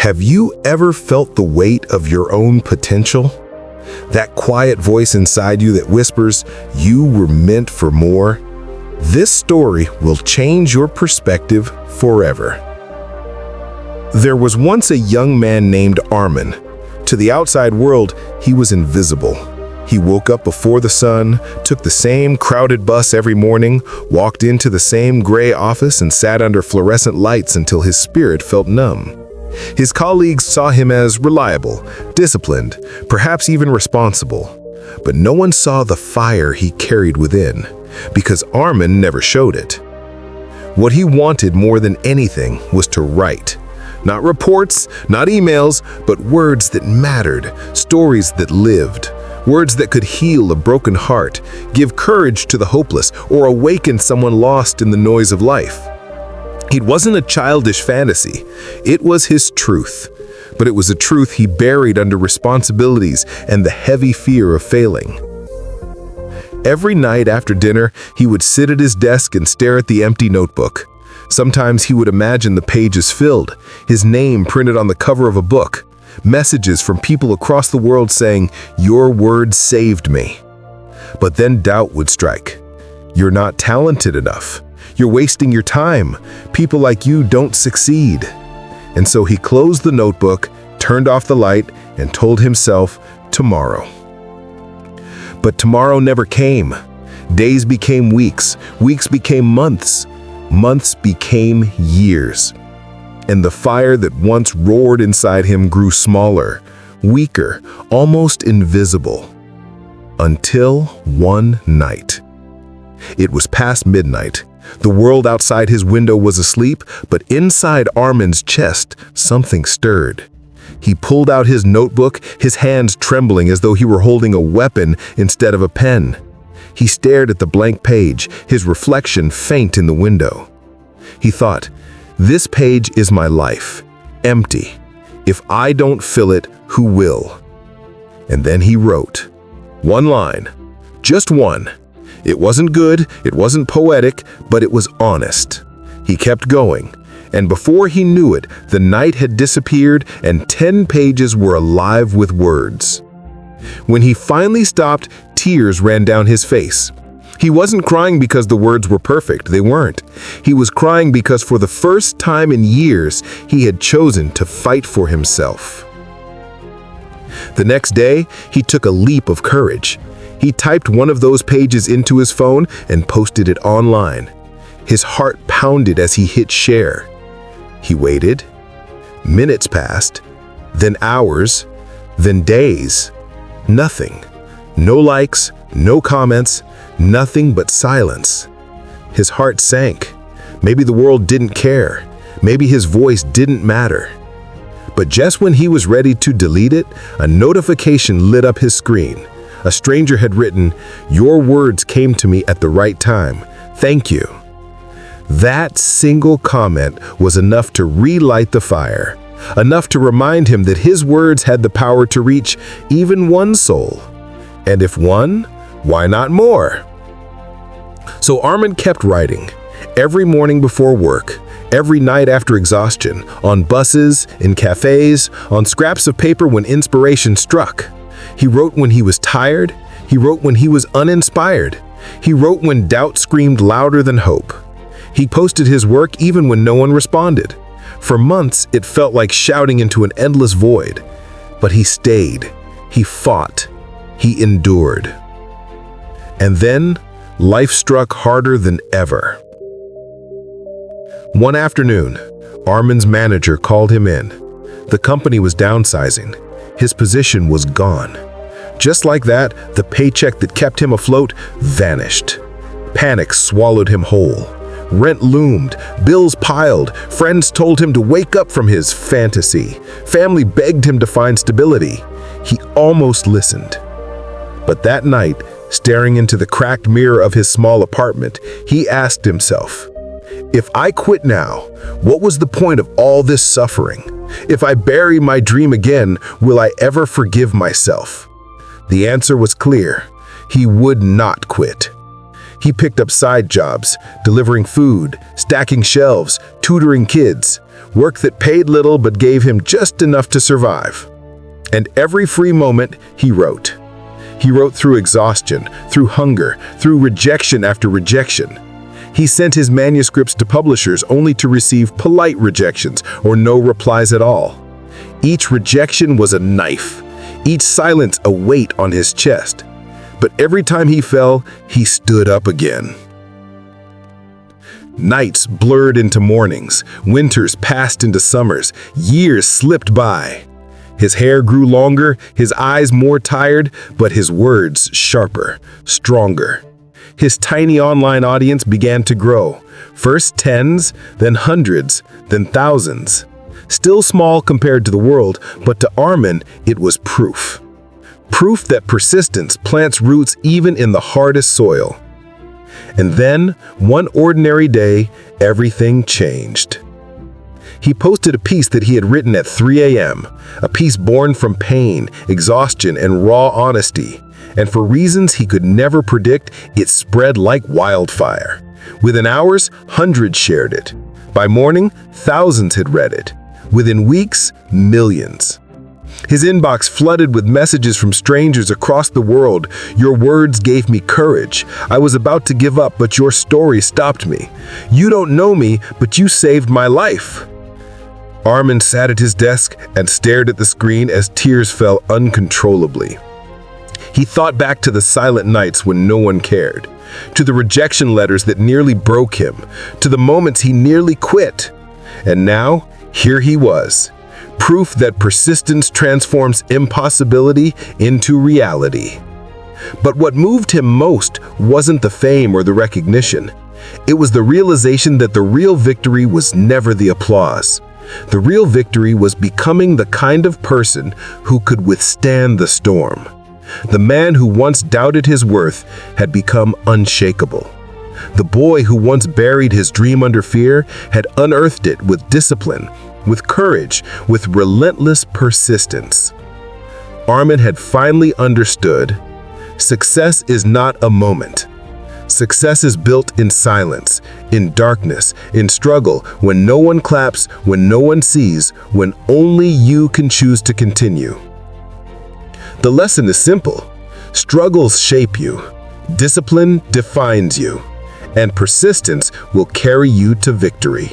Have you ever felt the weight of your own potential? That quiet voice inside you that whispers, you were meant for more? This story will change your perspective forever. There was once a young man named Armin. To the outside world, he was invisible. He woke up before the sun, took the same crowded bus every morning, walked into the same gray office and sat under fluorescent lights until his spirit felt numb. His colleagues saw him as reliable, disciplined, perhaps even responsible. But no one saw the fire he carried within, because Armin never showed it. What he wanted more than anything was to write. Not reports, not emails, but words that mattered, stories that lived. Words that could heal a broken heart, give courage to the hopeless, or awaken someone lost in the noise of life. It wasn't a childish fantasy. It was his truth. But it was a truth he buried under responsibilities and the heavy fear of failing. Every night after dinner, he would sit at his desk and stare at the empty notebook. Sometimes he would imagine the pages filled, his name printed on the cover of a book, messages from people across the world saying, "Your words saved me." But then doubt would strike. You're not talented enough. You're wasting your time. People like you don't succeed. And so he closed the notebook, turned off the light, and told himself, tomorrow. But tomorrow never came. Days became weeks, weeks became months, months became years. And the fire that once roared inside him grew smaller, weaker, almost invisible. Until one night. It was past midnight. The world outside his window was asleep, but inside Armin's chest, something stirred. He pulled out his notebook, his hands trembling as though he were holding a weapon instead of a pen. He stared at the blank page, his reflection faint in the window. He thought, this page is my life, empty. If I don't fill it, who will? And then he wrote. One line, just one. It wasn't good, it wasn't poetic, but it was honest. He kept going, and before he knew it, the night had disappeared and 10 pages were alive with words. When he finally stopped, tears ran down his face. He wasn't crying because the words were perfect, they weren't. He was crying because for the first time in years, he had chosen to fight for himself. The next day, he took a leap of courage. He typed one of those pages into his phone and posted it online. His heart pounded as he hit share. He waited. Minutes passed, then hours, then days. Nothing. No likes, no comments, nothing but silence. His heart sank. Maybe the world didn't care. Maybe his voice didn't matter. But just when he was ready to delete it, a notification lit up his screen. A stranger had written, "Your words came to me at the right time. Thank you." That single comment was enough to relight the fire, enough to remind him that his words had the power to reach even one soul. And if one, why not more? So Armin kept writing, every morning before work, every night after exhaustion, on buses, in cafes, on scraps of paper when inspiration struck. He wrote when he was tired. He wrote when he was uninspired. He wrote when doubt screamed louder than hope. He posted his work even when no one responded. For months, it felt like shouting into an endless void. But he stayed. He fought. He endured. And then, life struck harder than ever. One afternoon, Armin's manager called him in. The company was downsizing. His position was gone. Just like that, the paycheck that kept him afloat vanished. Panic swallowed him whole. Rent loomed, bills piled, friends told him to wake up from his fantasy. Family begged him to find stability. He almost listened. But that night, staring into the cracked mirror of his small apartment, he asked himself, if I quit now, what was the point of all this suffering? If I bury my dream again, will I ever forgive myself? The answer was clear. He would not quit. He picked up side jobs, delivering food, stacking shelves, tutoring kids, work that paid little but gave him just enough to survive. And every free moment, he wrote. He wrote through exhaustion, through hunger, through rejection after rejection. He sent his manuscripts to publishers only to receive polite rejections or no replies at all. Each rejection was a knife, each silence a weight on his chest. But every time he fell, he stood up again. Nights blurred into mornings, winters passed into summers, years slipped by. His hair grew longer, his eyes more tired, but his words sharper, stronger. His tiny online audience began to grow, first tens, then hundreds, then thousands. Still small compared to the world, but to Armin, it was proof. Proof that persistence plants roots even in the hardest soil. And then, one ordinary day, everything changed. He posted a piece that he had written at 3 a.m., a piece born from pain, exhaustion, and raw honesty. And for reasons he could never predict, it spread like wildfire. Within hours, hundreds shared it. By morning, thousands had read it. Within weeks, millions. His inbox flooded with messages from strangers across the world. Your words gave me courage. I was about to give up, but your story stopped me. You don't know me, but you saved my life. Armin sat at his desk and stared at the screen as tears fell uncontrollably. He thought back to the silent nights when no one cared, to the rejection letters that nearly broke him, to the moments he nearly quit. And now, here he was. Proof that persistence transforms impossibility into reality. But what moved him most wasn't the fame or the recognition. It was the realization that the real victory was never the applause. The real victory was becoming the kind of person who could withstand the storm. The man who once doubted his worth had become unshakable. The boy who once buried his dream under fear had unearthed it with discipline, with courage, with relentless persistence. Armin had finally understood, success is not a moment. Success is built in silence, in darkness, in struggle, when no one claps, when no one sees, when only you can choose to continue. The lesson is simple. Struggles shape you, discipline defines you, and persistence will carry you to victory.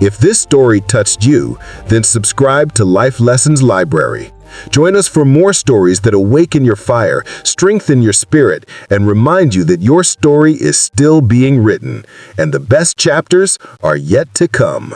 If this story touched you, then subscribe to Life Lessons Library. Join us for more stories that awaken your fire, strengthen your spirit, and remind you that your story is still being written, and the best chapters are yet to come.